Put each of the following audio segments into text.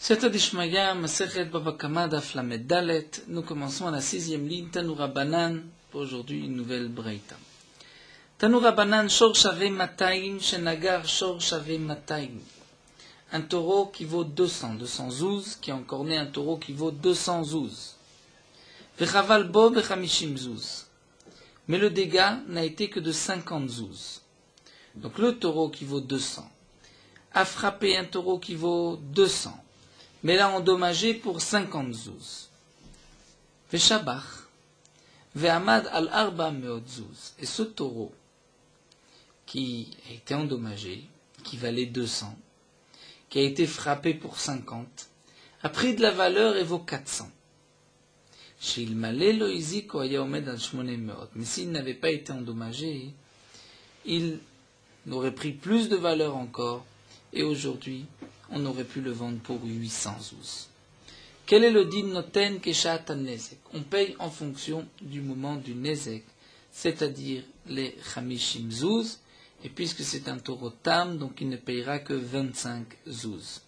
Siyata Dishmaya, Masechet Baba Kama, Daf Lamed Dalet. Nous commençons à la 6e ligne, Tanu Rabbanan, pour aujourd'hui une nouvelle Breita. Tanu Rabbanan, Shor Shave Mataim, Shenagar Shor Shave Mataim. Un taureau qui vaut 200 zouz, qui a encore né un taureau qui vaut 200 zouz. Vechaval Bo Bechamishim zouz. Mais le dégât n'a été que de 50 zouz. Donc le taureau qui vaut 200 a frappé un taureau qui vaut 200. Mais l'a endommagé pour 50 zouz. Veshabach, ve'amad al arba meot zouz. Et ce taureau qui a été endommagé, qui valait 200, qui a été frappé pour 50, a pris de la valeur et vaut 400. Mais s'il n'avait pas été endommagé, il aurait pris plus de valeur encore, et aujourd'hui, on aurait pu le vendre pour 800 zouz. Quel est le din noten keshat nezek? On paye en fonction du moment du nezek, c'est-à-dire les chamishim zouz, et puisque c'est un taureau tam, donc il ne payera que 25 zouz.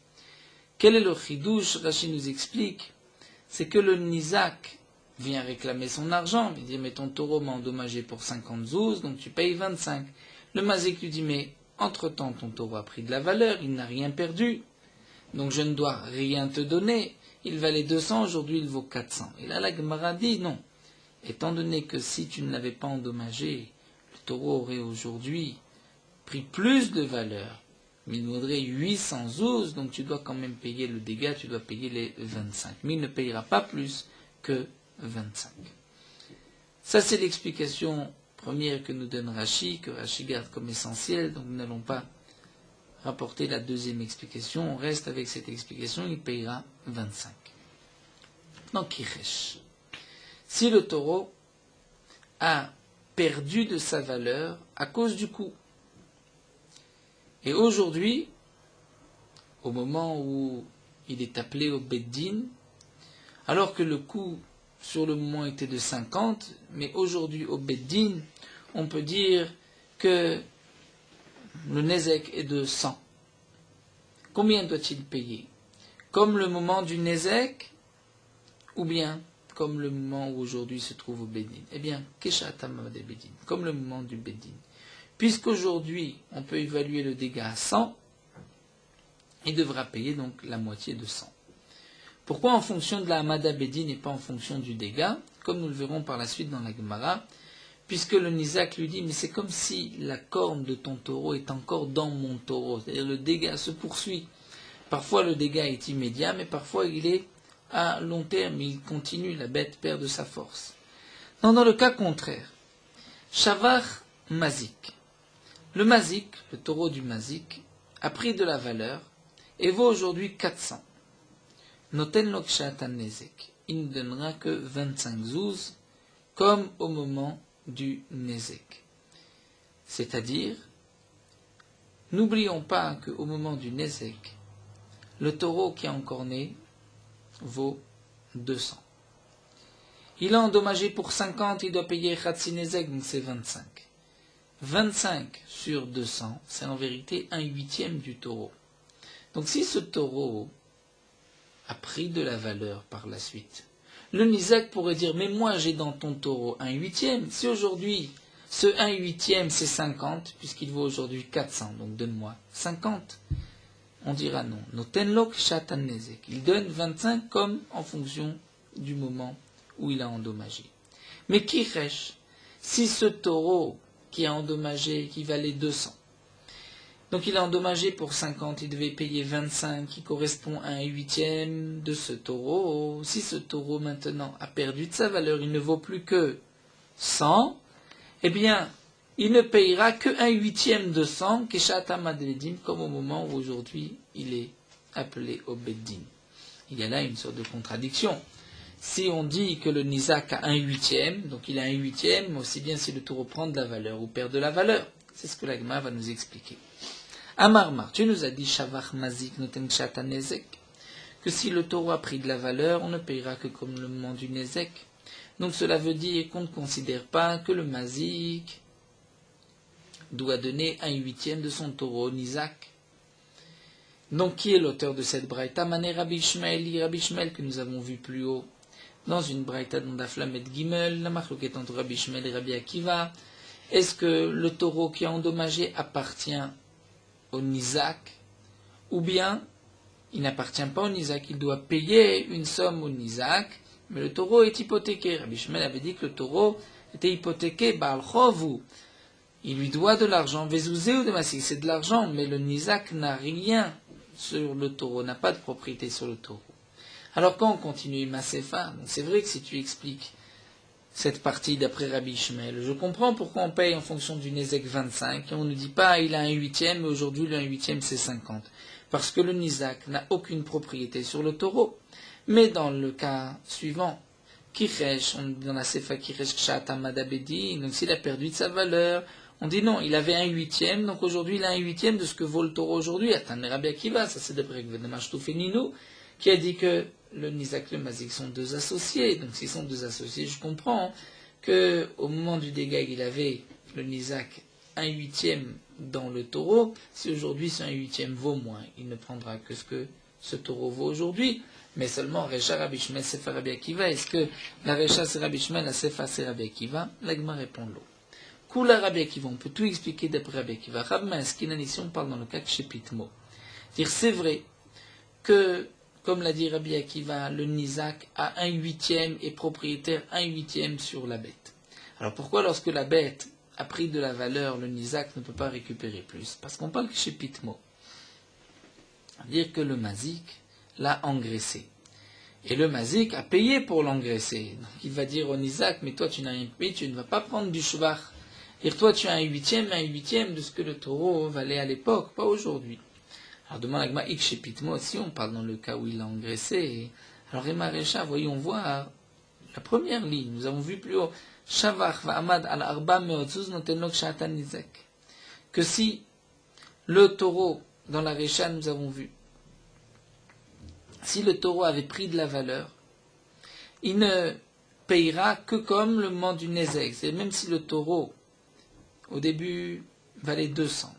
Quel est le chidouche? Rashi nous explique, c'est que le nizak vient réclamer son argent, il dit mais ton taureau m'a endommagé pour 50 zouz, donc tu payes 25. Le mazik lui dit mais entre-temps ton taureau a pris de la valeur, il n'a rien perdu. Donc je ne dois rien te donner. Il valait 200, aujourd'hui il vaut 400. Et là, la Gemara dit non. Étant donné que si tu ne l'avais pas endommagé, le taureau aurait aujourd'hui pris plus de valeur. Mais il vaudrait 800 zouz, donc tu dois quand même payer le dégât, tu dois payer les 25. Mais il ne payera pas plus que 25. Ça, c'est l'explication première que nous donne Rashi, que Rashi garde comme essentielle, donc nous n'allons pas rapporter la deuxième explication, on reste avec cette explication, il payera 25. Donc, Kiresh. Si le taureau a perdu de sa valeur à cause du coup, et aujourd'hui, au moment où il est appelé au Beddin, alors que le coût sur le moment était de 50, mais aujourd'hui au Beddin, on peut dire que le Nezek est de 100. Combien doit-il payer? Comme le moment du Nezek, ou bien comme le moment où aujourd'hui se trouve au Beddin? Eh bien, Keshatam de Beddin, comme le moment du Beddin. Puisqu'aujourd'hui, on peut évaluer le dégât à 100, il devra payer donc la moitié de 100. Pourquoi en fonction de la Hamada Beddin et pas en fonction du dégât? Comme nous le verrons par la suite dans la Gemara, puisque le Nizak lui dit, mais c'est comme si la corne de ton taureau est encore dans mon taureau, c'est-à-dire le dégât se poursuit. Parfois le dégât est immédiat, mais parfois il est à long terme, il continue, la bête perd de sa force. Dans le cas contraire, Shavar Mazik. Le Mazik, le taureau du Mazik, a pris de la valeur et vaut aujourd'hui 400. Noten Lokshatan Nezek. Il ne donnera que 25 zouz, comme au moment du Nezek. C'est-à-dire, n'oublions pas qu'au moment du Nezek, le taureau qui est encore né vaut 200. Il a endommagé pour 50, il doit payer Khatsi Nezek, donc c'est 25. 25 sur 200, c'est en vérité 1/8 du taureau. Donc si ce taureau a pris de la valeur par la suite, le Nizak pourrait dire, mais moi j'ai dans ton taureau 1/8, si aujourd'hui ce 1/8 c'est 50, puisqu'il vaut aujourd'hui 400, donc donne-moi 50. On dira non. Notenlok shatan nezek. Il donne 25 comme en fonction du moment où il a endommagé. Mais Kiresh, si ce taureau qui a endommagé, qui valait 200, donc il a endommagé pour 50, il devait payer 25, qui correspond à 1/8 de ce taureau. Si ce taureau maintenant a perdu de sa valeur, il ne vaut plus que 100, eh bien, il ne payera que 1/8 de 100, Keshatam Beddin, comme au moment où aujourd'hui il est appelé au Beddin. Il y a là une sorte de contradiction. Si on dit que le Nizak a 1/8, donc il a 1/8, mais aussi bien si le taureau prend de la valeur ou perd de la valeur. C'est ce que la Gemara va nous expliquer. Amarmar, tu nous as dit Shavach Mazik Noten Shatan Nezek, que si le taureau a pris de la valeur, on ne payera que comme le moment du Nezek. Donc cela veut dire qu'on ne considère pas que le Mazik doit donner 1/8 de son taureau Nizak. Donc, qui est l'auteur de cette braïta? Mané Rabbi Ishmael que nous avons vu plus haut dans une braïta dans Daflam et Gimel, la marloquette entre Rabbi Ishmael et Rabbi Akiva. Est-ce que le taureau qui a endommagé appartient au Nizak, ou bien il n'appartient pas au Nizak, il doit payer une somme au Nizak, mais le taureau est hypothéqué. Rabbi Ishmael avait dit que le taureau était hypothéqué, Baal Chovu. Il lui doit de l'argent, Vezuzé ou de Masik, c'est de l'argent, mais le Nizak n'a rien sur le taureau, n'a pas de propriété sur le taureau. Alors quand on continue Masefa, c'est vrai que si tu expliques cette partie d'après Rabbi Ishmael, je comprends pourquoi on paye en fonction du Nezek 25, et on ne dit pas il a un huitième, mais aujourd'hui le 1/8 c'est 50. Parce que le Nizak n'a aucune propriété sur le taureau. Mais dans le cas suivant, Kiresh, dans la Sefa Kiresh Kshatam Madabedi, donc s'il a perdu de sa valeur, on dit non, il avait un 1/8, donc aujourd'hui il a un 1/8 de ce que vaut le taureau aujourd'hui. Attends, Rabbi Akiva, ça c'est d'après Gvedamash Toufeninu, qui a dit que le Nizak et le Mazik sont deux associés. Donc s'ils sont deux associés, je comprends que au moment du dégât, il avait le Nizak un 1/8 dans le taureau. Si aujourd'hui ce 1/8 vaut moins, il ne prendra que ce que ce taureau vaut aujourd'hui. Mais seulement Recha Rabbi Ishmael Sefa Rabbi Akiva. Est-ce que la Recha c'est Rabbi Ishmael, la Sefa c'est Rabbi Akiva? L'Agma répond l'eau. Kula Rabbi Akiva, on peut tout expliquer d'après Rabbi Akiva. Rabbi Skinan, ici on parle dans le cas de Shepitmo. Dire c'est vrai que, comme l'a dit Rabbi Akiva, le Nizak a un 1/8 et propriétaire 1/8 sur la bête. Alors pourquoi lorsque la bête a pris de la valeur, le Nizak ne peut pas récupérer plus? Parce qu'on parle que chez Pitmo. Dire que le Mazik l'a engraissé. Et le Mazik a payé pour l'engraisser. Donc il va dire au Nizak, mais toi tu n'as rien payé, tu ne vas pas prendre du shvach. Et toi tu as un 1/8 de ce que le taureau valait à l'époque, pas aujourd'hui. Alors demande à Gma chez Pitmo, si on parle dans le cas où il l'a engraissé, alors Emma Recha, voyons voir la première ligne, nous avons vu plus haut, Shavach va'amad al arba meotzuz notenok shatan nizek. Que si le taureau, dans la Recha, nous avons vu, si le taureau avait pris de la valeur, il ne payera que comme le moment du Nezek. C'est même si le taureau, au début, valait 200.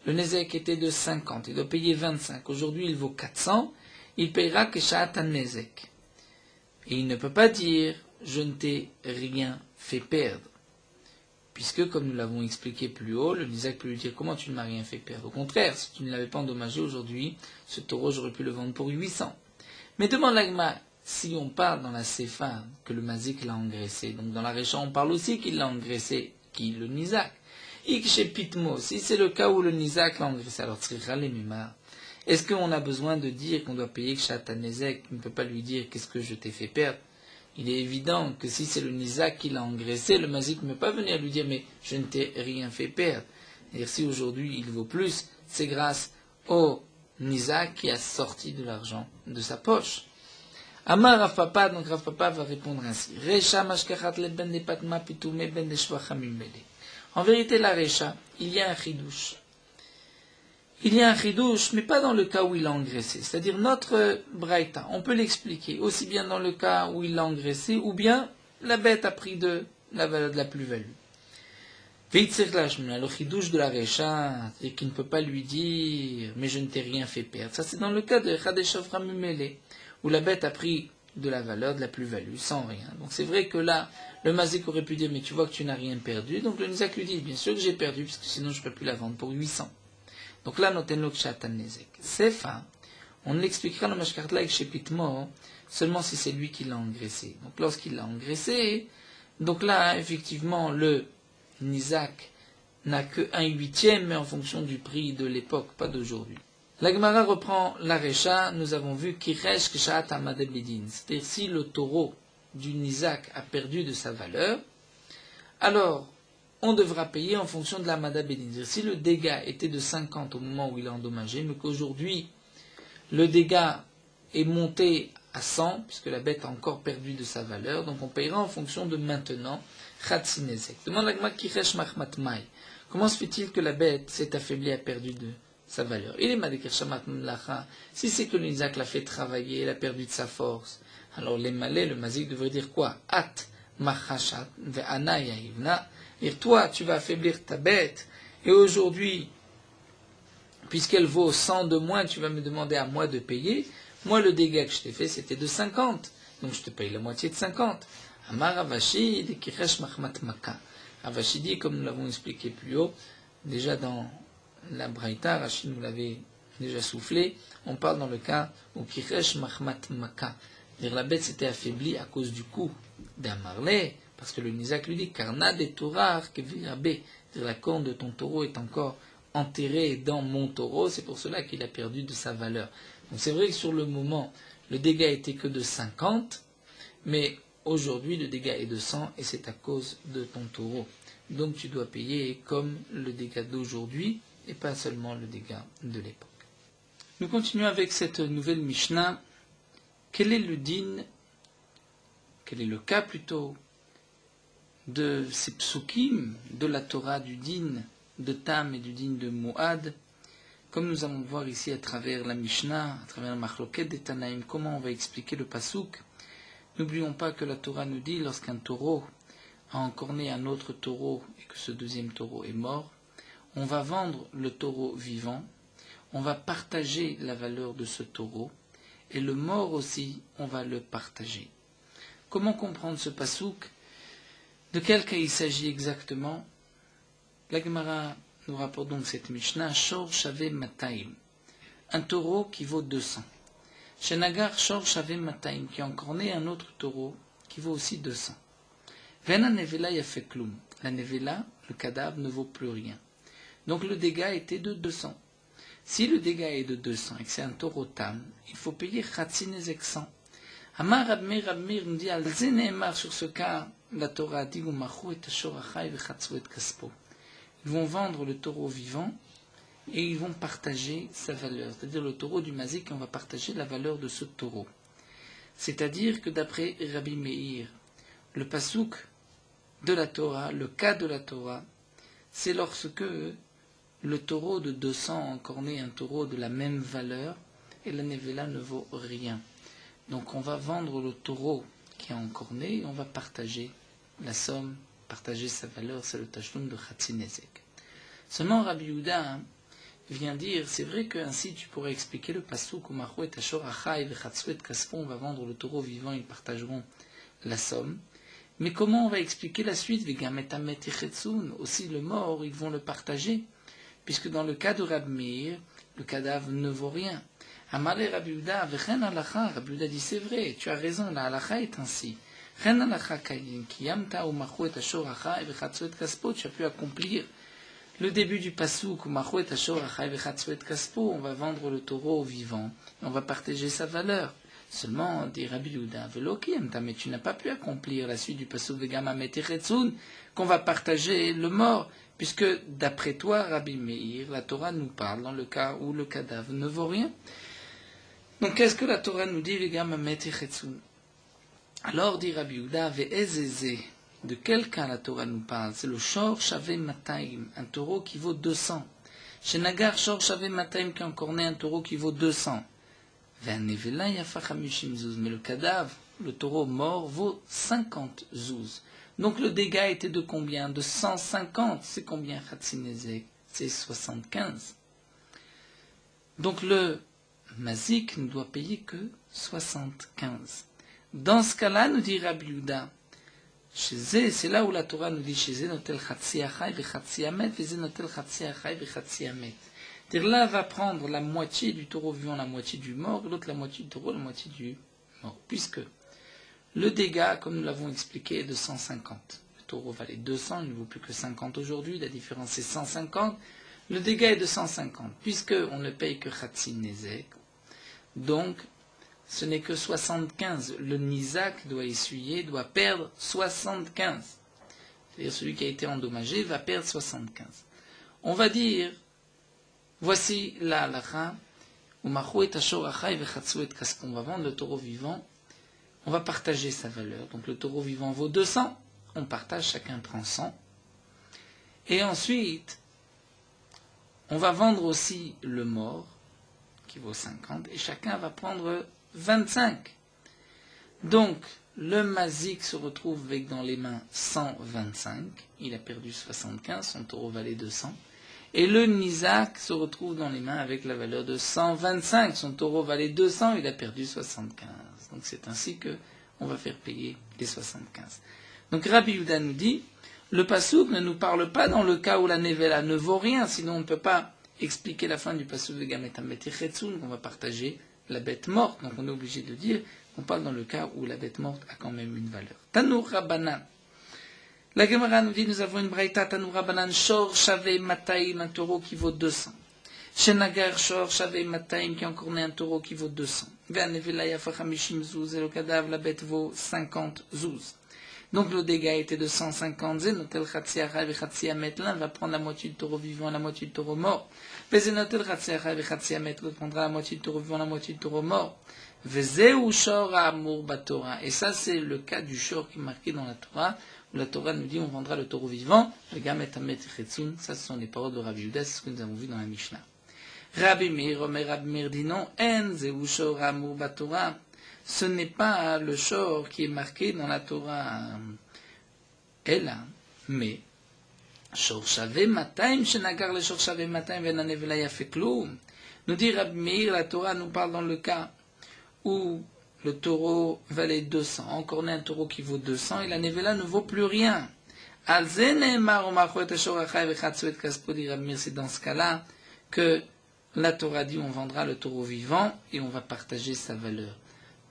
Le Nezek était de 50, il doit payer 25. Aujourd'hui, il vaut 400, il payera que Sha'atan Nezek. Et il ne peut pas dire, je ne t'ai rien fait perdre. Puisque, comme nous l'avons expliqué plus haut, le Nezek peut lui dire, comment tu ne m'as rien fait perdre? Au contraire, si tu ne l'avais pas endommagé aujourd'hui, ce taureau, j'aurais pu le vendre pour 800. Mais demande l'Agma, si on parle dans la Sefa que le Mazik l'a engraissé, donc dans la Recha, on parle aussi qu'il l'a engraissé, qui le Nizak. Chez Pitmo, si c'est le cas où le Nizak l'a engraissé, alors est-ce qu'on a besoin de dire qu'on doit payer Kshatan Nezek? On ne peut pas lui dire qu'est-ce que je t'ai fait perdre. Il est évident que si c'est le Nizak qui l'a engraissé, le Mazik ne peut pas venir lui dire mais je ne t'ai rien fait perdre. Et si aujourd'hui il vaut plus, c'est grâce au Nizak qui a sorti de l'argent de sa poche. Amar Rav Papa, donc Rav Papa va répondre ainsi. Recha mashkachat le ben de patma pitume ben de shvacham imele. En vérité, la Recha, il y a un chidouche. Il y a un chidouche, mais pas dans le cas où il l'a engraissé. C'est-à-dire notre braïta, on peut l'expliquer aussi bien dans le cas où il l'a engraissé, ou bien la bête a pris de la valeur de la plus-value. Le chidouche de la Recha, c'est qu'il ne peut pas lui dire, mais je ne t'ai rien fait perdre. Ça, c'est dans le cas de Chadeshavram Mumele, où la bête a pris de la valeur, de la plus-value, sans rien. Donc c'est vrai que là, le Mazik aurait pu dire, mais tu vois que tu n'as rien perdu. Donc le Nizak lui dit, bien sûr que j'ai perdu, parce que sinon je ne peux plus la vendre pour 800. Donc là, noten lo kshatan nezek. C'est fin. On l'expliquera dans Mashkartla chez Pitmo, seulement si c'est lui qui l'a engraissé. Donc lorsqu'il l'a engraissé, donc là, effectivement, le Nizak n'a que 1/8, mais en fonction du prix de l'époque, pas d'aujourd'hui. La Gemara reprend la Recha, nous avons vu Kiresh Kshat Amadebedin. C'est-à-dire si le taureau du Nizak a perdu de sa valeur, alors on devra payer en fonction de la Madabedin. Si le dégât était de 50 au moment où il a endommagé, mais qu'aujourd'hui le dégât est monté à 100, puisque la bête a encore perdu de sa valeur, donc on payera en fonction de maintenant Khatsinezek. Demande la Gemara Kiresh Machmatmai. Comment se fait-il que la bête s'est affaiblie, a perdu de sa valeur? Il est madékir shamat mlacha. Si c'est que le Nizak l'a fait travailler, il a perdu de sa force. Alors les malais, le mazik devrait dire quoi? At machashat ve'ana yaivna. Et toi, tu vas affaiblir ta bête. Et aujourd'hui, puisqu'elle vaut 100 de moins, tu vas me demander à moi de payer. Moi, le dégât que je t'ai fait, c'était de 50. Donc, je te paye la moitié de 50. Amar Ravashi de Kiresh Mahmat Maka. Ravashi dit, comme nous l'avons expliqué plus haut, déjà dans la Braïta, Rachid nous l'avait déjà soufflé, on parle dans le cas où Kiresh Mahmat Maka. C'est-à-dire la bête s'était affaiblie à cause du coup d'un marlé, parce que le Nizak lui dit, Karna de Torah Kevirabé. C'est-à-dire la corne de ton taureau est encore enterrée dans mon taureau, c'est pour cela qu'il a perdu de sa valeur. Donc c'est vrai que sur le moment, le dégât était que de 50, mais aujourd'hui le dégât est de 100 et c'est à cause de ton taureau. Donc tu dois payer comme le dégât d'aujourd'hui et pas seulement le dégât de l'époque. Nous continuons avec cette nouvelle Mishnah. Quel est le din, quel est le cas plutôt, de ces psukim de la Torah, du din de Tam et du din de Moad, comme nous allons voir ici à travers la Mishnah, à travers la Machloket des Tanaïm, comment on va expliquer le pasuk. N'oublions pas que la Torah nous dit, lorsqu'un taureau a encorné un autre taureau et que ce deuxième taureau est mort, on va vendre le taureau vivant, on va partager la valeur de ce taureau, et le mort aussi, on va le partager. Comment comprendre ce pasuk? De quel cas il s'agit exactement? La Gemara nous rapporte donc cette Mishnah, Shor Shave Mataim, un taureau qui vaut 200. Shenagar Shor Shave Mataim, qui a encorné un autre taureau qui vaut aussi 200. Vena Nevela Yafeklum, la Nevela, le cadavre, ne vaut plus rien. Donc le dégât était de 200. Si le dégât est de 200 et que c'est un taureau tam, il faut payer Khatsinezek 100. Amar Rabmir nous dit, Al Zeneemar, sur ce cas, la Torah dit, Umachu et Ashor Achai vechatsu et kaspo. Ils vont vendre le taureau vivant et ils vont partager sa valeur. C'est-à-dire le taureau du mazik, on va partager la valeur de ce taureau. C'est-à-dire que d'après Rabbi Meir, le pasouk de la Torah, le cas de la Torah, c'est lorsque le taureau de 200 a encorné un taureau de la même valeur et la nevela ne vaut rien. Donc on va vendre le taureau qui a encorné et on va partager la somme, partager sa valeur, c'est le tashlum de Khatsinezek. Seulement Rabbi Yehuda vient dire, c'est vrai qu'ainsi tu pourrais expliquer le pasuk où Macho et Ashor Achai vechatsu et kaspo, on va vendre le taureau vivant, ils partageront la somme. Mais comment on va expliquer la suite? Vegametamet ichetsun, aussi le mort, ils vont le partager, puisque dans le cas de Rabbi Meir, le cadavre ne vaut rien. Amalé Rabbi Yehuda, vechen halacha, Rabbi Yehuda dit c'est vrai, tu as raison, la halacha est ainsi. Chen halacha kiyamta umachu et ashor achai vechatsu et kaspo, tu as pu accomplir le début du pasuk umachu et ashor achai vechatsu et kaspo, on va vendre le taureau au vivant, et on va partager sa valeur. Seulement, dit Rabbi Yehuda, velo kiyamta, mais tu n'as pas pu accomplir la suite du pasuk vegamamet ichetsun, qu'on va partager le mort. Puisque, d'après toi, Rabbi Meir, la Torah nous parle dans le cas où le cadavre ne vaut rien. Donc, qu'est-ce que la Torah nous dit, les gars, alors, dit Rabbi Yehuda, ve'ezeze, de quel cas la Torah nous parle? C'est le Shor Shave Mataim, un taureau qui vaut 200. Chez Nagar, Shor Shave Mataim, qui a encorné un taureau qui vaut 200. Ve'anevela yafa chamishim zuz, mais le cadavre, le taureau mort, vaut 50 zouz. Donc le dégât était de combien? De 150. C'est combien Khatsinezek? C'est 75. Donc le mazik ne doit payer que 75. Dans ce cas-là, nous dit Rabbi Yehuda, c'est là où la Torah nous dit chez notel chatsi achai vechatsi amet, veze notel chatsi achai vechatsi amet. C'est-à-dire là va prendre la moitié du taureau vivant, la moitié du mort, l'autre la moitié du taureau, la moitié du mort. Puisque le dégât, comme nous l'avons expliqué, est de 150. Le taureau valait 200, il ne vaut plus que 50 aujourd'hui, la différence c'est 150. Le dégât est de 150, puisqu'on ne paye que Khatsinezek. Donc, ce n'est que 75. Le Nizak doit essuyer, doit perdre 75. C'est-à-dire celui qui a été endommagé va perdre 75. On va dire, voici la halacha, on va vendre le taureau vivant, on va partager sa valeur. Donc le taureau vivant vaut 200, on partage, chacun prend 100. Et ensuite, on va vendre aussi le mort, qui vaut 50, et chacun va prendre 25. Donc, le mazik se retrouve avec dans les mains 125, il a perdu 75, son taureau valait 200, Et le Nizak se retrouve dans les mains avec la valeur de 125. Son taureau valait 200, il a perdu 75. Donc c'est ainsi que on va faire payer les 75. Donc Rabbi Yehuda nous dit, le Passouk ne nous parle pas dans le cas où la Nevela ne vaut rien, sinon on ne peut pas expliquer la fin du Passouk de Gametam Chetsun, qu'on va partager la bête morte. Donc on est obligé de dire qu'on parle dans le cas où la bête morte a quand même une valeur. Tanour Rabbanan. La Gemara nous dit, nous avons une braïta, Tanour Rabbanan, Shor Shave Mataim, un taureau qui vaut 200. Shenagar Shor Shave Mataim, qui a encore né un taureau qui vaut 200. Ve'anevela Yafa Chamishim Zouz, et le cadavre, la bête vaut 50 zouz. Donc le dégât était de 150 zénotel Khatsiara et Khatsiamet. L'un va prendre la moitié du taureau vivant, la moitié du taureau mort. Vezénotel Khatsiara et Khatsiamet, l'autre prendra la moitié du taureau vivant, la moitié du taureau mort. Vezeu Shor Amur Batora. Et ça, c'est le cas du Shor qui est marqué dans la Torah, où la Torah nous dit on vendra le taureau vivant, le Gamet Amet Chetsun. Ça, ce sont les paroles de Rabbi Yehuda, c'est ce que nous avons vu dans la Mishnah. Rabbi Meir, Omer Rabbi Meir dit non, En Zeu Shor Amur Batora. Ce n'est pas le shor qui est marqué dans la Torah, elle, mais shor shave mataim shenagar le shor shave mataim venanevela yafekloum. Nous dit Rabbi Meir, la Torah nous parle dans le cas où le taureau valait 200, encore né un taureau qui vaut 200 et la nevela ne vaut plus rien. C'est dans ce cas-là que la Torah dit on vendra le taureau vivant et on va partager sa valeur.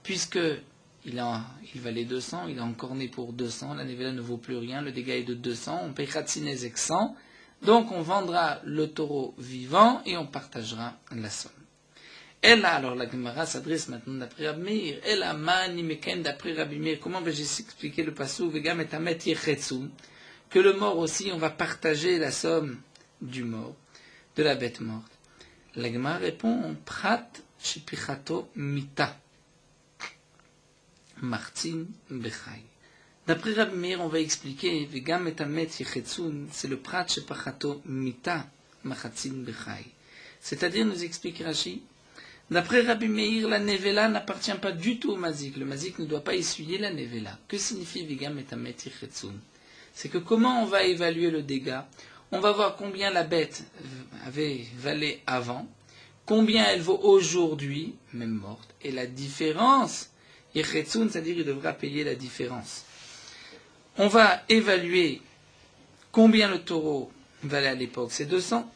Puisque il valait 200, il a encore né pour 200, la nevela ne vaut plus rien, le dégât est de 200, on paye Khatsinezek 100, donc on vendra le taureau vivant et on partagera la somme. Et là, alors la Gemara s'adresse maintenant d'après Rabbi Meir, et là, mani meken d'après Rabbi Meir, comment vais-je expliquer le passou, vegam et amet yechetsu, que le mort aussi, on va partager la somme du mort, de la bête morte. La Gemara répond, prat shipichato mita. Martin Bechai. D'après Rabbi Meir, on va expliquer Vegam et Amet Yechetsun, c'est le prat shepachato mita machatzin bechai. C'est-à-dire, nous explique Rashi, d'après Rabbi Meir, la nevela n'appartient pas du tout au mazik. Le mazik ne doit pas essuyer la nevela. Que signifie Vegam et Amet Yechetsun? C'est que comment on va évaluer le dégât? On va voir combien la bête valait avant, combien elle vaut aujourd'hui, même morte, et la différence. Yechetsun, c'est-à-dire il devra payer la différence. On va évaluer combien le taureau valait à l'époque, c'est 200.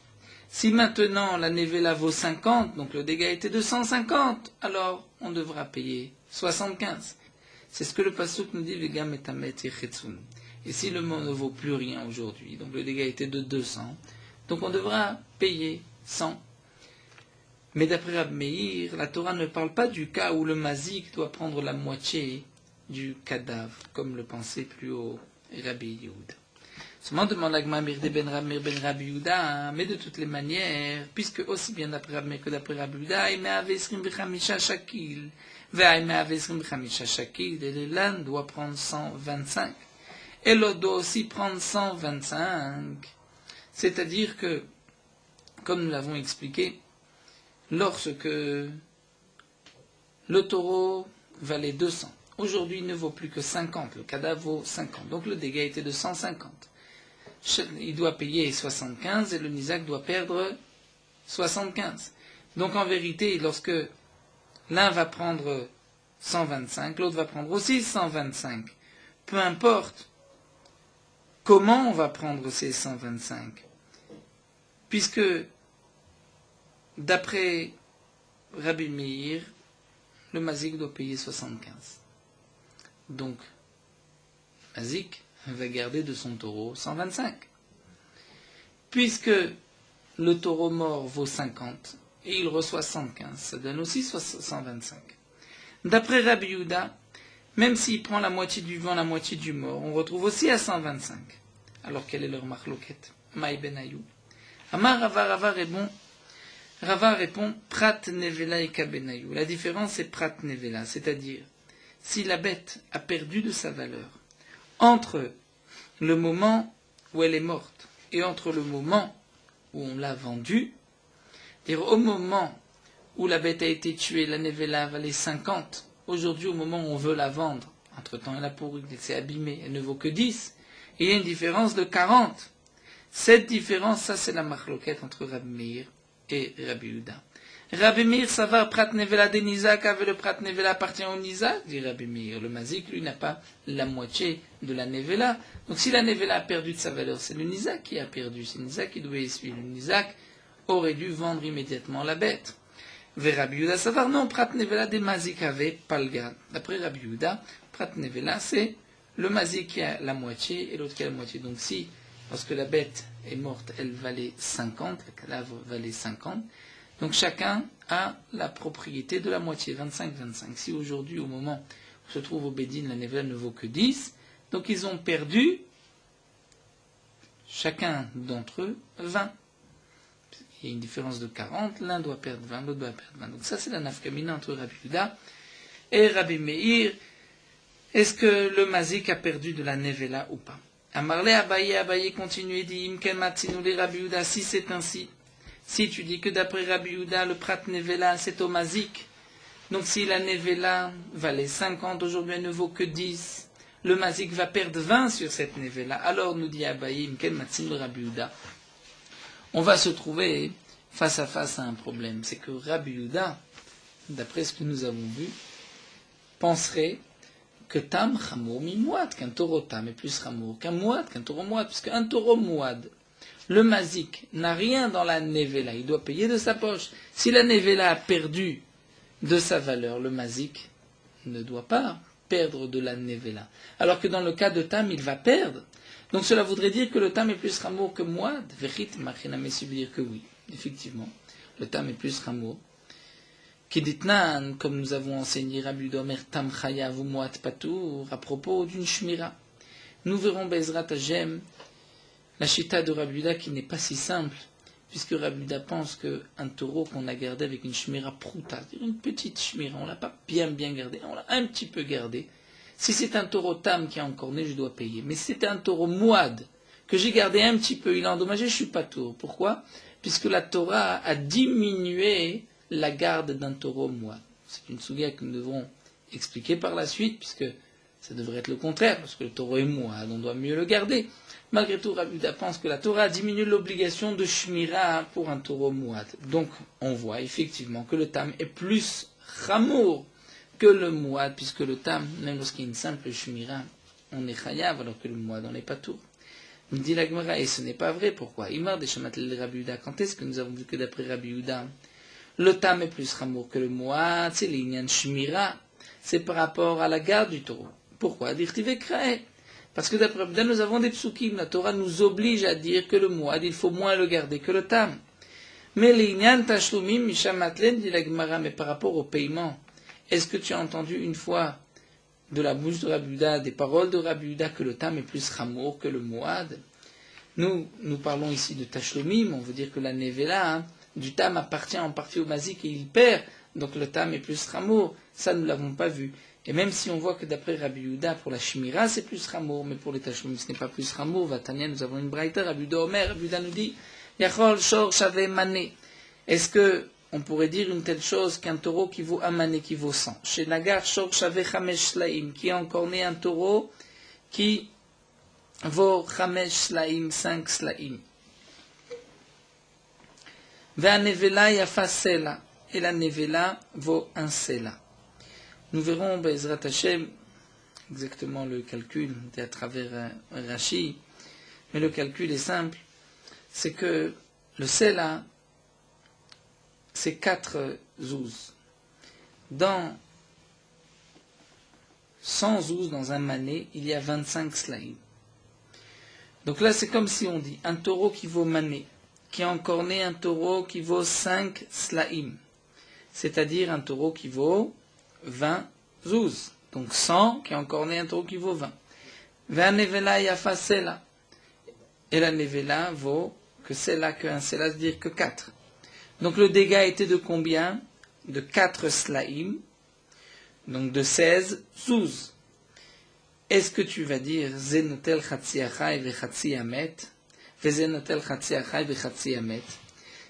Si maintenant la nevela vaut 50, donc le dégât était de 150, alors on devra payer 75. C'est ce que le pasuk nous dit, Vegam et Amet Yechetsun. Et si le mot ne vaut plus rien aujourd'hui, donc le dégât était de 200, donc on devra payer 100. Mais d'après Rabbi Meir, la Torah ne parle pas du cas où le mazik doit prendre la moitié du cadavre, comme le pensait plus haut Rabbi Yehuda. Seulement demande la Gemara Mirde ben Rabbi Yehuda, mais de toutes les manières, puisque aussi bien d'après Rabbi Meir que d'après Rabbi Yehuda, il m'avait 25 shakil, et l'un doit prendre 125, et l'autre doit aussi prendre 125. C'est-à-dire que, comme nous l'avons expliqué, lorsque le taureau valait 200, aujourd'hui il ne vaut plus que 50, le cadavre vaut 50, donc le dégât était de 150. Il doit payer 75 et le Nizak doit perdre 75. Donc en vérité, lorsque l'un va prendre 125, l'autre va prendre aussi 125, peu importe comment on va prendre ces 125, puisque d'après Rabbi Meir, le mazik doit payer 75. Donc, le mazik va garder de son taureau 125. Puisque le taureau mort vaut 50 et il reçoit 115, ça donne aussi 125. D'après Rabbi Yehuda, même s'il prend la moitié du vivant, la moitié du mort, on retrouve aussi à 125. Alors quelle est leur marloquette? Maï ben Ayou. Amar Rava Rava répond Prat Nevela et Kabenayou. La différence c'est Prat Nevela, c'est-à-dire si la bête a perdu de sa valeur entre le moment où elle est morte et entre le moment où on l'a vendue, c'est-à-dire au moment où la bête a été tuée, la Nevela valait 50, aujourd'hui au moment où on veut la vendre, entre-temps elle a pourri, elle s'est abîmée, elle ne vaut que 10, et il y a une différence de 40. Cette différence, ça c'est la machloket entre Rabbi Meir et Rabbi Yehuda. Rabbi Meir savar prat nevela de Nizak, avec le prat nevela appartient au Nizak, dit Rabbi Meir. Le mazik, lui, n'a pas la moitié de la nevela. Donc si la nevela a perdu de sa valeur, c'est le Nizak qui a perdu. C'est le Nizak qui doit essuyer. Le Nizak aurait dû vendre immédiatement la bête. Ve Rabbi Yehuda savar non, prat nevela de mazik avait palgan. D'après Rabbi Yehuda, prat nevela, c'est le mazik qui a la moitié et l'autre qui a la moitié. Donc si, lorsque la bête est morte, elle valait 50, le cadavre valait 50, donc chacun a la propriété de la moitié, 25-25. Si aujourd'hui, au moment où se trouve au Bédine, la nevela ne vaut que 10, donc ils ont perdu, chacun d'entre eux, 20. Il y a une différence de 40, l'un doit perdre 20, l'autre doit perdre 20. Donc ça c'est la nafkamina entre Rabbi Yehuda et Rabbi Meir. Est-ce que le mazik a perdu de la nevela ou pas? Amarle Abaye continue et dit, Imken matzinu li Rabbi Yehuda, si c'est ainsi, si tu dis que d'après Rabbi Yehuda, le prat nevela, c'est au mazik, donc si la nevela valait 50, aujourd'hui elle ne vaut que 10, le mazik va perdre 20 sur cette nevela. Alors nous dit Abaye, Imken matzinu li Rabbi Yehuda, on va se trouver face à face à un problème. C'est que Rabbi Yehuda, d'après ce que nous avons vu, penserait que tam chamour mi mouad, qu'un taureau tam est plus chamour qu'un mouad, qu'un taureau mouad, puisque un taureau mouad, le mazik n'a rien dans la nevela, il doit payer de sa poche. Si la nevela a perdu de sa valeur, le mazik ne doit pas perdre de la nevela. Alors que dans le cas de tam, il va perdre. Donc cela voudrait dire que le tam est plus chamour que mouad. Vechit machiname, veut dire que oui, effectivement, le tam est plus chamour. Kiditnan, comme nous avons enseigné Rabbi Domer tam chayav ou muat patour, à propos d'une shmira. Nous verrons Bezrat Hashem, la chita de Rabbi Yehuda qui n'est pas si simple, puisque Rabbi Yehuda pense qu'un taureau qu'on a gardé avec une shmira prouta, c'est-à-dire une petite shmira, on ne l'a pas bien gardé, on l'a un petit peu gardé. Si c'est un taureau tam qui est encore né, je dois payer. Mais si c'est un taureau mouad, que j'ai gardé un petit peu, il a endommagé, je suis pas tour. Pourquoi? Puisque la Torah a diminué la garde d'un taureau mouad. C'est une souga que nous devrons expliquer par la suite, puisque ça devrait être le contraire, parce que le taureau est mouad, on doit mieux le garder. Malgré tout, Rabbi Yehuda pense que la Torah a diminué l'obligation de shmira pour un taureau mouad. Donc, on voit effectivement que le tam est plus chamour que le mouad, puisque le tam, même lorsqu'il y a une simple shmira, on est chayav, alors que le mouad, on n'est pas tout. Il dit la Gemara, et ce n'est pas vrai, pourquoi? Imar des Shamatel Rabbi Yehuda, quand est-ce que nous avons vu que d'après Rabbi Yehuda, le tam est plus chamour que le mouad, c'est l'ignan shmira, c'est par rapport à la garde du taureau. Pourquoi? Dirtive krae. Parce que d'après Rabbi Yehuda, nous avons des psukim, la Torah nous oblige à dire que le mouad, il faut moins le garder que le tam. Mais l'ignan tashlumim mishamatlen, dit la Gemara, mais par rapport au paiement, est-ce que tu as entendu une fois de la bouche de Rabbi Yehuda, des paroles de Rabbi Yehuda, que le tam est plus chamour que le mouad? Nous parlons ici de tashlumim, on veut dire que la nevela, du tam appartient en partie au mazik et il perd, donc le tam est plus chamour. Ça, nous ne l'avons pas vu. Et même si on voit que d'après Rabbi Yehuda, pour la shmira, c'est plus chamour, mais pour les tashlumim, ce n'est pas plus chamour. Vatania, nous avons une braïta, Rabbi Yehuda Omer, Rabbi Yehuda nous dit, Yachol shor shave mané. Est-ce que on pourrait dire une telle chose qu'un taureau qui vaut un mané qui vaut 100? Chez Nagar shor shave chamesh slaim, qui a encore né un taureau qui vaut chamesh slaim, 5 slaim. Ve nevela yafa sela, et la nevela vaut un sela. Nous verrons, Bezrat Hashem, exactement le calcul à travers Rashi, mais le calcul est simple, c'est que le sela, c'est 4 zouz. Dans 100 zouz dans un mané, il y a 25 slaim. Donc là, c'est comme si on dit, un taureau qui vaut mané, qui a encore né un taureau qui vaut 5 slaim, c'est-à-dire un taureau qui vaut 20 zouz. Donc 100 qui a encore né un taureau qui vaut 20. Ve nevela yafa sela. Et la nevela vaut que sela, qu'un sela, c'est-à-dire que 4. Donc le dégât était de combien? De 4 slaim, donc de 16 zouz. Est-ce que tu vas dire zenotel chatzi achai ve chatzi amet? Vezenotel chatzi achai ve chatzi amet.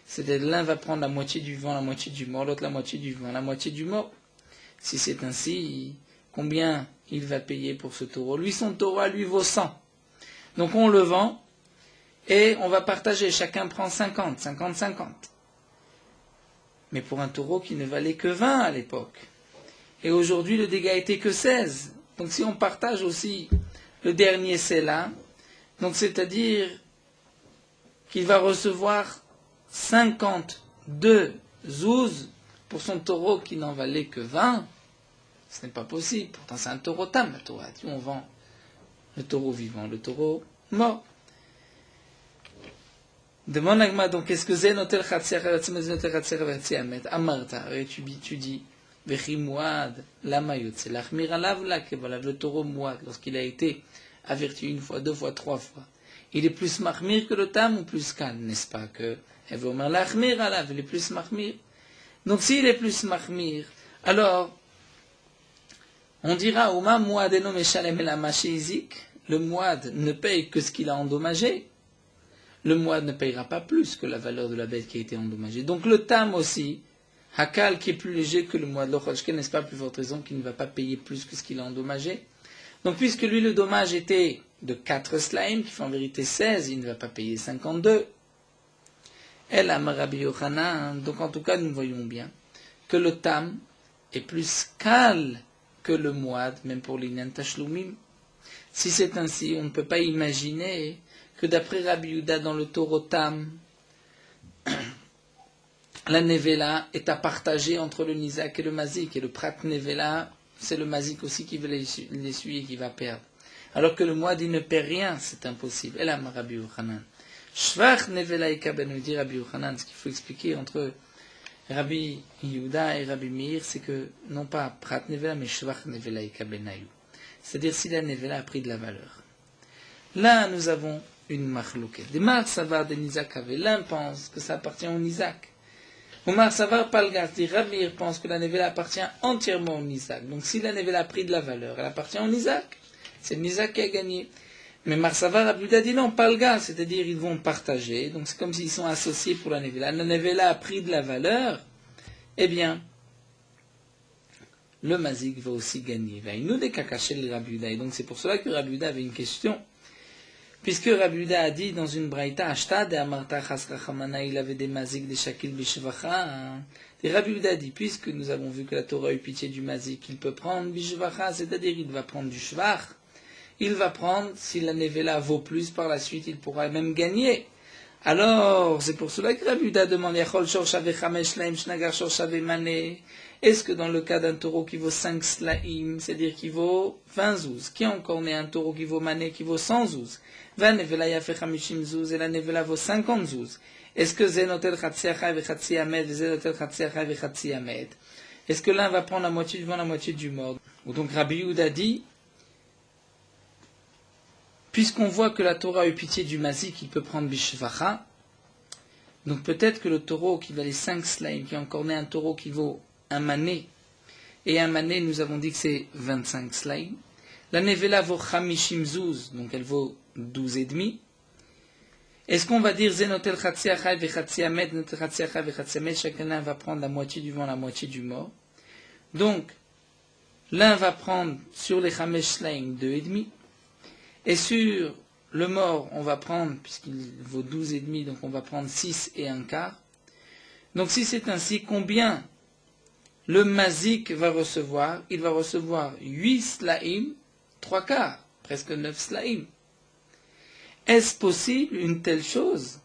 C'est-à-dire l'un va prendre la moitié du vent, la moitié du mort, l'autre la moitié du vent, la moitié du mort. Si c'est ainsi, combien il va payer pour ce taureau? Lui, son taureau à lui vaut 100. Donc on le vend, et on va partager, chacun prend 50, 50, 50. Mais pour un taureau qui ne valait que 20 à l'époque. Et aujourd'hui, le dégât était que 16. Donc si on partage aussi le dernier Sela, donc c'est-à-dire qu'il va recevoir 52 zouz pour son taureau qui n'en valait que 20, ce n'est pas possible. Pourtant c'est un taureau tam, la Torah dit on vend le taureau vivant, le taureau mort. Demande Agma, donc qu'est-ce que c'est notel chatzia notel chatzia Amarta, tu dis Vechi Mouad, lama yotze, l'achmir alav la kebalav, le taureau Mouad, lorsqu'il a été averti une fois, deux fois, trois fois, il est plus mahmir que le tam ou plus calme, n'est-ce pas que elle veut dire l'achmir alav, il est plus mahmir. Donc s'il est plus mahmir, alors on dira Uma Mouad eno meshalem el amashizik, le Mouad ne paye que ce qu'il a endommagé. Le Mouad ne payera pas plus que la valeur de la bête qui a été endommagée. Donc le tam aussi, Hakal qui est plus léger que le Mouad Lochashke, n'est-ce pas, plus forte raison qu'il ne va pas payer plus que ce qu'il a endommagé. Donc puisque lui le dommage était de 4 slaim, qui font en vérité 16, il ne va pas payer 52. El Amar Rabbi Yochanan, donc en tout cas nous voyons bien que le tam est plus kal que le Mouad, même pour l'inyan tashlumim. Si c'est ainsi, on ne peut pas imaginer que d'après Rabbi Yehuda dans le taureau tam, la nevela est à partager entre le nizak et le mazik, et le prat nevela, c'est le mazik aussi qui veut l'essuyer, qui va perdre. Alors que le Mouad, il ne perd rien, c'est impossible. Et là, Rabbi Yochanan. Shvach nevela ikaben, dit Rabbi Yochanan, ce qu'il faut expliquer entre Rabbi Yehuda et Rabbi Meir, c'est que, non pas prat nevela, mais shvach nevela ikaben ayu. C'est-à-dire si la nevela a pris de la valeur. Là, nous avons une machlouket. Des mar savar de Nizak avait. L'un pense que ça appartient au Nizak. Omar savar palgas dit Rabbi Meir pense que la nevela appartient entièrement au Nizak. Donc si la nevela a pris de la valeur, elle appartient au Nizak. C'est le Nizak qui a gagné. Mais Mar savar Rabbi Yehuda dit non, palgas, c'est-à-dire ils vont partager. Donc c'est comme s'ils sont associés pour la nevela. La nevela a pris de la valeur. Eh bien, le mazik va aussi gagner. Va nous décacacher le Rabbi Yehuda. Et donc c'est pour cela que Rabbi Yehuda avait une question. Puisque Rabbi Yehuda a dit dans une braïta, Ashta de Amarta Chas Rachamana, il avait des mazik, des shakil bishvacha. Et Rabbi Yehuda a dit, puisque nous avons vu que la Torah a eu pitié du mazik, il peut prendre bishvacha, c'est-à-dire il va prendre du shvach. Il va prendre, si la nevela vaut plus par la suite, il pourra même gagner. Alors, c'est pour cela que Rabbi Yehuda demande, Yachol shor shave chamesh laim shnagar shor shave mané. Est-ce que dans le cas d'un taureau qui vaut 5 slaim, c'est-à-dire qui vaut 20 zouz, qui encore n'est un taureau qui vaut mané, qui vaut 100 zouz, va nevela yafe 50 zouz, et la nevela vaut 50 zouz. Est-ce que zenotel chatziachai ve chatziamed, zenotel chatziachai ve chatziamed? Est-ce que l'un va prendre la moitié du vent, la moitié du mort? Ou donc Rabbi Yehuda dit, puisqu'on voit que la Torah a eu pitié du mazik, il peut prendre bishvacha, donc peut-être que le taureau qui valait 5 slaim, qui encore n'est un taureau qui vaut un mané, et un mané, nous avons dit que c'est 25 slaim. La nevela vaut 50 zouz, donc elle vaut 12 et demi. Est-ce qu'on va dire zenotel chatziachai ve chatziamed, notel chatziachai ve chatziamed, chacun va prendre la moitié du vent, la moitié du mort. Donc, l'un va prendre sur les chamesh slaim 2 et demi, et sur le mort, on va prendre, puisqu'il vaut 12 et demi, donc on va prendre 6 et un quart. Donc si c'est ainsi, combien le mazik va recevoir? Il va recevoir 8 slaim, 3 quarts, presque 9 slaim. Est-ce possible une telle chose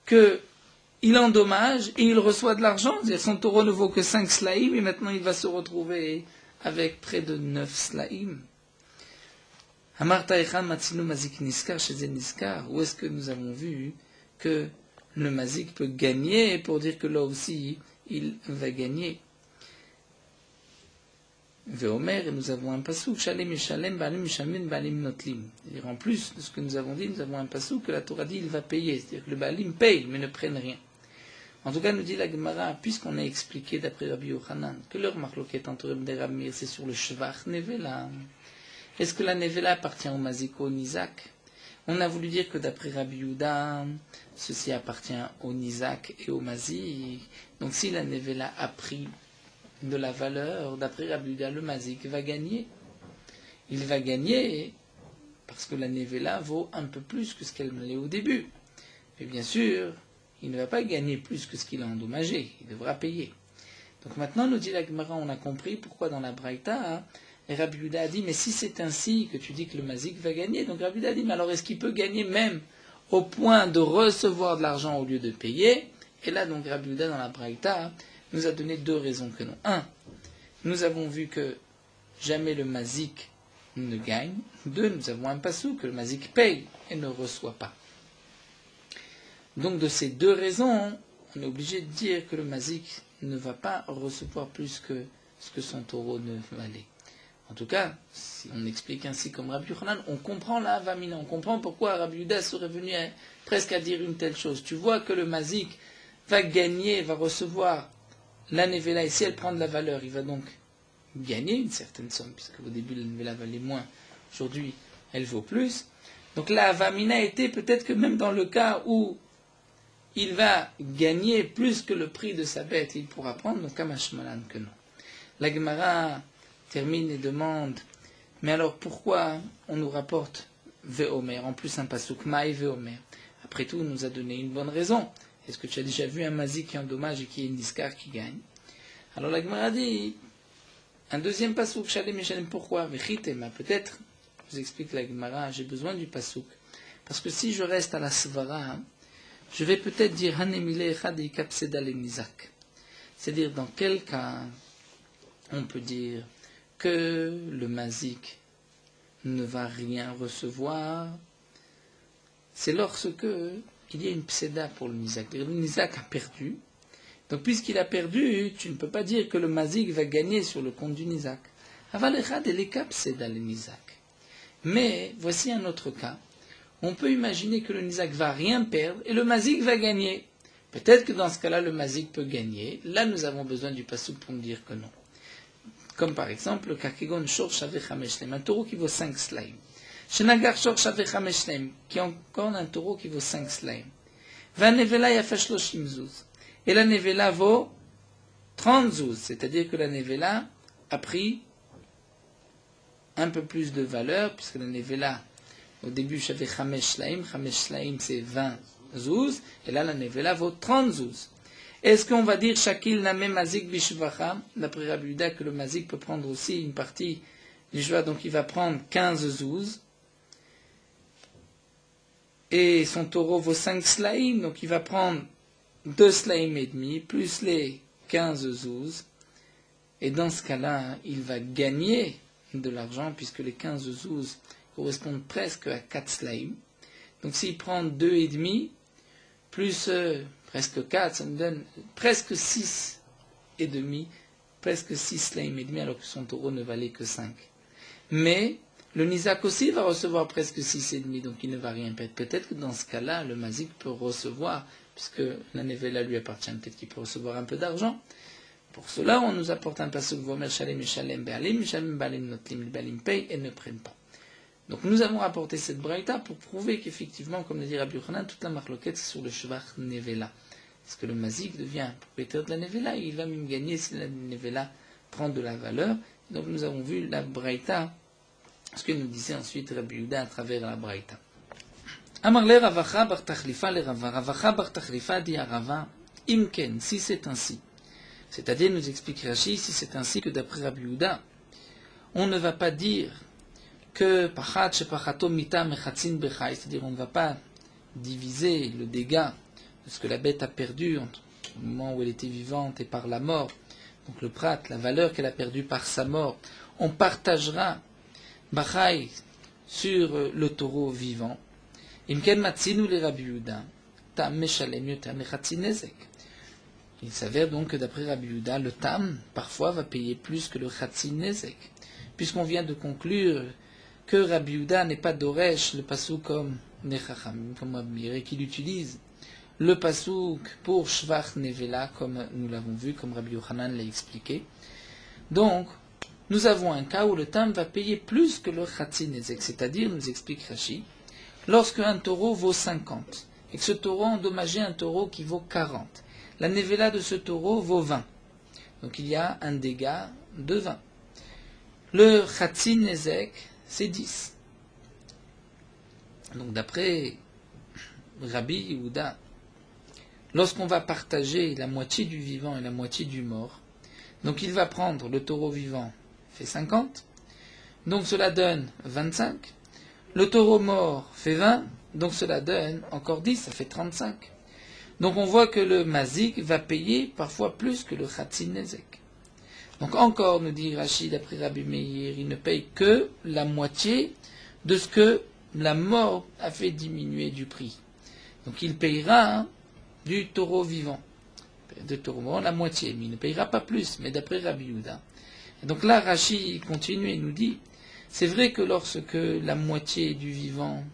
qu'il endommage et il reçoit de l'argent? C'est-à-dire son taureau ne vaut que 5 slaim et maintenant il va se retrouver avec près de 9 slaim. Amarta echan matzinu mazik niskar chez niskar. Où est-ce que nous avons vu que le mazik peut gagner pour dire que là aussi il va gagner? Veomer, et nous avons un passouk, Shalem et Shalem, Balim Mishamin, Balim Notlim. C'est-à-dire en plus de ce que nous avons dit, nous avons un passouk que la Torah dit il va payer. C'est-à-dire que le Balim paye, mais ne prenne rien. En tout cas, nous dit la Gemara, puisqu'on a expliqué d'après Rabbi Yochanan que leur marloquette entre Rabbi Meir, c'est sur le Shvach Nevela. Est-ce que la Nevela appartient au Mazik ou au Nizak? On a voulu dire que d'après Rabbi Yehuda, ceci appartient au Nizak et au Mazik. Donc si la Nevela a pris de la valeur, d'après Rabbi Yehuda, le mazik va gagner. Il va gagner parce que la nevela vaut un peu plus que ce qu'elle valait au début. Et bien sûr, il ne va pas gagner plus que ce qu'il a endommagé, il devra payer. Donc maintenant, nous dit la Gemara, on a compris pourquoi dans la Braïta, Rabbi Yehuda a dit, mais si c'est ainsi que tu dis que le mazik va gagner, donc Rabbi Yehuda a dit, mais alors est-ce qu'il peut gagner même au point de recevoir de l'argent au lieu de payer? Et là, donc Rabbi Yehuda dans la Braïta nous a donné deux raisons que non. Un, nous avons vu que jamais le mazik ne gagne. Deux, nous avons un passou que le mazik paye et ne reçoit pas. Donc de ces deux raisons, on est obligé de dire que le mazik ne va pas recevoir plus que ce que son taureau ne valait. En tout cas, si on explique ainsi comme Rabbi Yochanan, on comprend la Avamina, on comprend pourquoi Rabbi Yehuda serait venu presque à dire une telle chose. Tu vois que le mazik va gagner, va recevoir la nevela, et si elle prend de la valeur, il va donc gagner une certaine somme, puisque au début la nevela valait moins, aujourd'hui elle vaut plus. Donc la Avamina était peut-être que même dans le cas où il va gagner plus que le prix de sa bête, il pourra prendre, donc Kamashmalan que non. La Gemara termine et demande, mais alors pourquoi on nous rapporte Veomer, en plus un pasuk Maï Veomer? Après tout, on nous a donné une bonne raison. Est-ce que tu as déjà vu un mazik qui endommage et qui est une niskar qui gagne? Alors la Gemara dit, un deuxième pasuk, Shalem et Shalem, pourquoi? Vechitema, peut-être, je vous explique la Gemara, j'ai besoin du pasuk, parce que si je reste à la svara, je vais peut-être dire Hanemile Echad Ikapseda le Nizak. C'est-à-dire, dans quel cas on peut dire que le mazik ne va rien recevoir? C'est lorsque il y a une pseda pour le nizak. Le nizak a perdu. Donc, puisqu'il a perdu, tu ne peux pas dire que le mazik va gagner sur le compte du nizak. Aval Echad Eleka Pseda le Nizak. Mais, voici un autre cas. On peut imaginer que le nizak va rien perdre et le mazik va gagner. Peut-être que dans ce cas-là, le mazik peut gagner. Là, nous avons besoin du pasuk pour me dire que non. Comme par exemple, le kakegon shor shave chameshlem, un taureau qui vaut 5 slaim. Shenagar shor shave chameshlem, qui est encore un taureau qui vaut 5 slaim. Va nevela yafesh loshim zuz. Et la nevela vaut 30 zuz, c'est-à-dire que la nevela a pris un peu plus de valeur, puisque la nevela, au début, j'avais chamesh slaim c'est 20 zouz, et là la nevela vaut 30 zouz. Est-ce qu'on va dire shakil name mazik bishvacha, d'après Rabbi Yehuda, que le mazik peut prendre aussi une partie du shva, donc il va prendre 15 zouz, et son taureau vaut 5 slaim, donc il va prendre 2 slaim et demi, plus les 15 zouz, et dans ce cas-là, il va gagner de l'argent, puisque les 15 zouz correspondent presque à 4 slaim. Donc s'il prend 2,5, plus presque 4, ça me donne presque 6 et demi, presque 6 slaim et demi, alors que son taureau ne valait que 5. Mais le nizak aussi va recevoir presque 6 et demi, donc il ne va rien perdre. Peut-être que dans ce cas-là, le mazik peut recevoir, puisque la nevela lui appartient, peut-être qu'il peut recevoir un peu d'argent. Pour cela, on nous apporte un pasuk Vomer Shalem et Shalem Be'alim, Shalem Ba'alim Notlim, Ba'alim paye et ne prennent pas. Donc nous avons rapporté cette braïta pour prouver qu'effectivement, comme le dit Rabbi Yochanan, toute la marloquette c'est sur le shvach nevela. Est-ce que le mazik devient propriétaire de la nevela? Il va même gagner si la nevela prend de la valeur. Donc nous avons vu la braïta, ce que nous disait ensuite Rabbi Yehuda à travers la braïta. Amar le Ravacha bar Tachlifa le Rava. Ravacha bar Tachlifa dit à Rava, Imken, si c'est ainsi. C'est-à-dire, nous explique Rashi, si c'est ainsi que d'après Rabbi Yehuda, on ne va pas dire que pachat shepachato mita mechatzin bechai, c'est-à-dire on ne va pas diviser le dégât de ce que la bête a perdu au moment où elle était vivante et par la mort. Donc le prat, la valeur qu'elle a perdue par sa mort, on partagera bachai sur le taureau vivant. Imken matzinu le Rabbi Yehuda, tam meshalem yoter mechatzin nezek. Il s'avère donc que d'après Rabbi Yehuda, le tam, parfois, va payer plus que le chatzin nezek. Puisqu'on vient de conclure que Rabbi Yehuda n'est pas d'Oresh, le pasouk comme Nechacham, comme Abir, et qu'il utilise le pasouk pour Shvach Nevela, comme nous l'avons vu, comme Rabbi Yochanan l'a expliqué. Donc, nous avons un cas où le tam va payer plus que le chatzin nezek, c'est-à-dire, nous explique Rashi, lorsque un taureau vaut 50, et que ce taureau a endommagé un taureau qui vaut 40. La nevela de ce taureau vaut 20. Donc il y a un dégât de 20. Le chatzin nezek, c'est 10. Donc d'après Rabbi Yehuda, lorsqu'on va partager la moitié du vivant et la moitié du mort, donc il va prendre le taureau vivant, fait 50, donc cela donne 25, le taureau mort fait 20, donc cela donne encore 10, ça fait 35. Donc on voit que le mazik va payer parfois plus que le Khatsin Nezek. Donc encore, nous dit Rachid, d'après Rabbi Meir, il ne paye que la moitié de ce que la mort a fait diminuer du prix. Donc il payera du taureau vivant, de taureau mort la moitié, mais il ne payera pas plus, mais d'après Rabbi Yehuda. Et donc là, Rachid continue et nous dit, c'est vrai que lorsque la moitié du vivant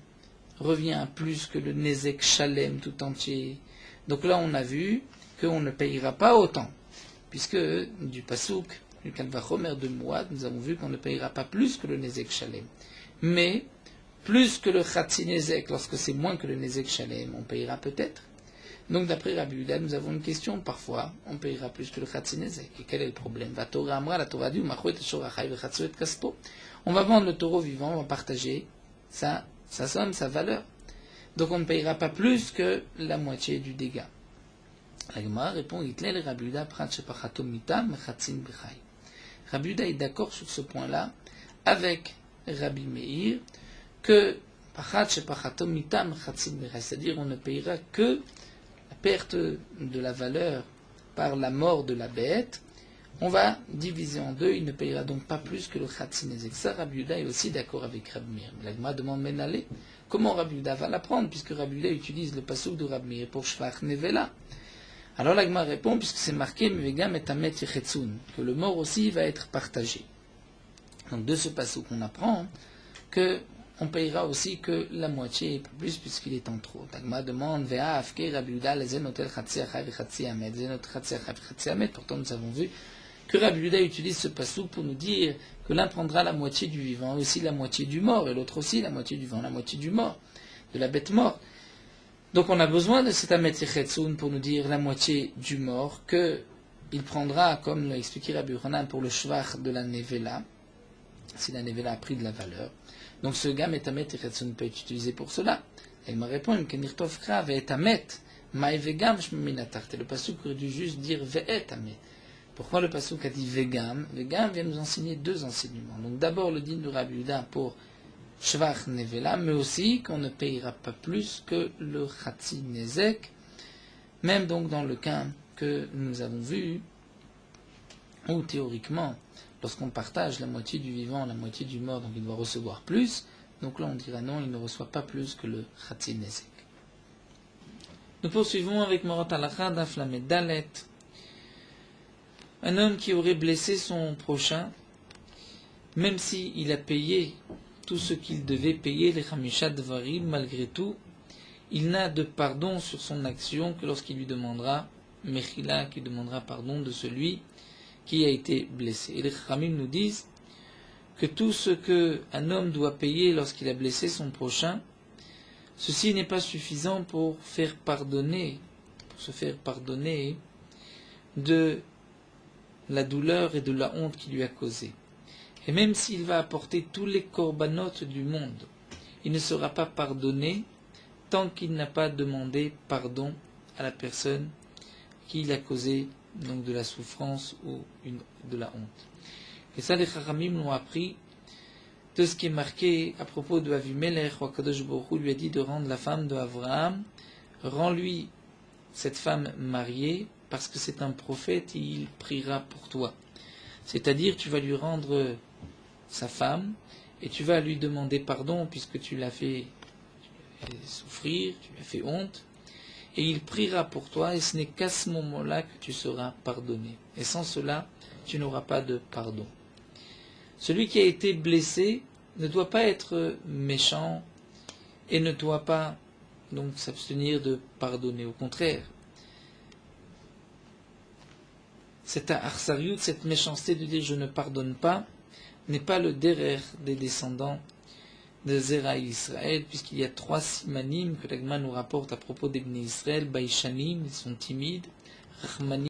revient à plus que le Nezek Shalem tout entier, donc là on a vu qu'on ne payera pas autant, puisque du Pasouk, du Kalvachomer de Mouad, nous avons vu qu'on ne payera pas plus que le Nezek Shalem. Mais, plus que le Khatsi Nezek, lorsque c'est moins que le Nezek Shalem, on payera peut-être. Donc d'après Rabbi Yehuda, nous avons une question, parfois, on payera plus que le Khatsi Nezek. Et quel est le problème? La Torah dit, on va vendre le taureau vivant, on va partager sa somme, sa valeur. Donc on ne payera pas plus que la moitié du dégât. La Gemara répond, Rabbi Yehuda est d'accord sur ce point-là avec Rabbi Meir que c'est-à-dire on ne payera que la perte de la valeur par la mort de la bête. On va diviser en deux, il ne payera donc pas plus que le Khatsin Nezek. Ça, Rabbi Yehuda est aussi d'accord avec Rabbi Meir. La Gemara demande Menalé, comment Rabbi Yehuda va l'apprendre, puisque Rabbi Yehuda utilise le pasuk de Rabbi Meir pour Shvach Nevela. Alors la Gemara répond, puisque c'est marqué Mevegam et Amet Yechetsun, que le mort aussi va être partagé. Donc de ce pasuk on apprend que on payera aussi que la moitié et pas plus puisqu'il est en trop. Tagma demande Vea Afke Rabbi Yehuda lezen notel Chatzi Achai v'Chatzi Amet. Zen notel Chatzi Achai v'Chatzi Amet. Pourtant nous avons vu que Rabbi Yehuda utilise ce passouk pour nous dire que l'un prendra la moitié du vivant et aussi la moitié du mort, et l'autre aussi la moitié du vivant, la moitié du mort, de la bête morte. Donc on a besoin de cet Amet Yechetsun pour nous dire la moitié du mort que il prendra, comme l'a expliqué Rabbi Yochanan, pour le shvach de la nevela, si la nevela a pris de la valeur. Donc ce gam et Amet Yechetsun peut être utilisé pour cela. Elle me répond, Mkenirtov Kra ve'et Amet, ma'i vegam shmeminatart. Et le passouk aurait dû juste dire ve'et Amet. Pourquoi le passouk a dit vegam? Vegam vient nous enseigner deux enseignements. Donc d'abord le din de Rabbi Yehuda pour Shvach Nevela, mais aussi qu'on ne payera pas plus que le Khatsi Nezek, même donc dans le cas que nous avons vu, où théoriquement, lorsqu'on partage la moitié du vivant, la moitié du mort, donc il doit recevoir plus, donc là on dira non, il ne reçoit pas plus que le Khatsi Nezek. Nous poursuivons avec Morat Halacha Daf Lamed Dalet. Un homme qui aurait blessé son prochain, même s'il a payé tout ce qu'il devait payer, les Chamisha Dvarim, malgré tout, il n'a de pardon sur son action que lorsqu'il lui demandera, Mechila, qui demandera pardon de celui qui a été blessé. Et les Chamim nous disent que tout ce qu'un homme doit payer lorsqu'il a blessé son prochain, ceci n'est pas suffisant pour se faire pardonner de la douleur et de la honte qu'il lui a causée. Et même s'il va apporter tous les corbanotes du monde, il ne sera pas pardonné tant qu'il n'a pas demandé pardon à la personne qui l'a causé donc de la souffrance ou de la honte. Et ça, les Chachamim l'ont appris de ce qui est marqué à propos de Avimelech, où Akadosh Baruch Hu lui a dit de rendre la femme de Abraham, rends-lui cette femme mariée, parce que c'est un prophète et il priera pour toi. C'est-à-dire, tu vas lui rendre sa femme, et tu vas lui demander pardon, puisque tu l'as fait souffrir, tu lui as fait honte, et il priera pour toi, et ce n'est qu'à ce moment-là que tu seras pardonné. Et sans cela, tu n'auras pas de pardon. Celui qui a été blessé ne doit pas être méchant, et ne doit pas donc s'abstenir de pardonner. Au contraire, cette arsariut, cette méchanceté de dire je ne pardonne pas, n'est pas le derer des descendants de Zera Israël, puisqu'il y a 3 simanim que l'Agma nous rapporte à propos des Bnei Israël, Baïshanim, ils sont timides, Rachmanim,